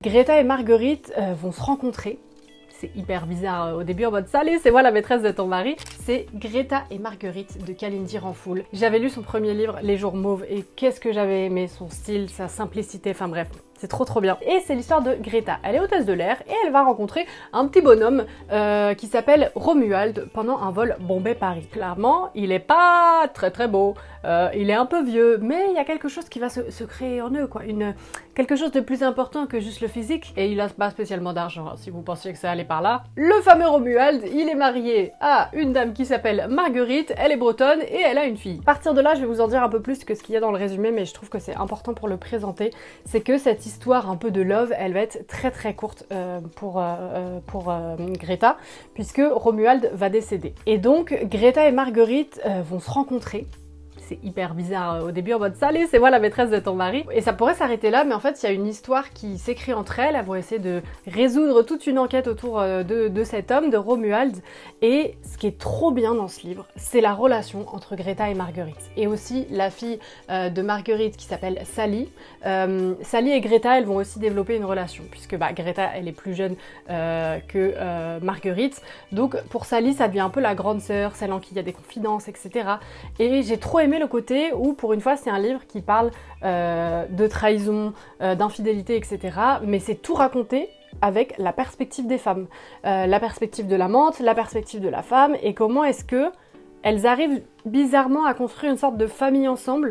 Greta et Marguerite vont se rencontrer. C'est hyper bizarre au début en mode « Salut, c'est moi la maîtresse de ton mari ». C'est Greta et Marguerite de Kalindi Raffoul. J'avais lu son premier livre, Les Jours Mauves, et qu'est-ce que j'avais aimé son style, sa simplicité, enfin bref. C'est trop bien. Et c'est l'histoire de Greta. Elle est hôtesse de l'air et elle va rencontrer un petit bonhomme qui s'appelle Romuald pendant un vol Bombay-Paris. Clairement, il est pas très beau, il est un peu vieux, mais il y a quelque chose qui va se créer en eux, quoi. Quelque chose de plus important que juste le physique. Et il a pas spécialement d'argent, hein, si vous pensiez que ça allait par là. Le fameux Romuald, il est marié à une dame qui s'appelle Marguerite, elle est bretonne et elle a une fille. À partir de là, je vais vous en dire un peu plus que ce qu'il y a dans le résumé, mais je trouve que c'est important pour le présenter. C'est que cette histoire un peu de love, elle va être très courte pour Greta, puisque Romuald va décéder. Et donc, Greta et Marguerite vont se rencontrer. C'est hyper bizarre au début en mode « Salut, c'est moi la maîtresse de ton mari ». Et ça pourrait s'arrêter là, mais en fait, il y a une histoire qui s'écrit entre elles. Elles vont essayer de résoudre toute une enquête autour de cet homme, de Romuald. Et ce qui est trop bien dans ce livre, c'est la relation entre Greta et Marguerite. Et aussi la fille de Marguerite qui s'appelle Sally. Sally et Greta, elles vont aussi développer une relation, puisque Greta, elle est plus jeune que Marguerite. Donc pour Sally, ça devient un peu la grande sœur, celle en qui il y a des confidences, etc. Et j'ai trop aimé le côté où, pour une fois, c'est un livre qui parle de trahison, d'infidélité, etc. Mais c'est tout raconté avec la perspective des femmes. La perspective de l'amante, la perspective de la femme, et comment est-ce que elles arrivent bizarrement à construire une sorte de famille ensemble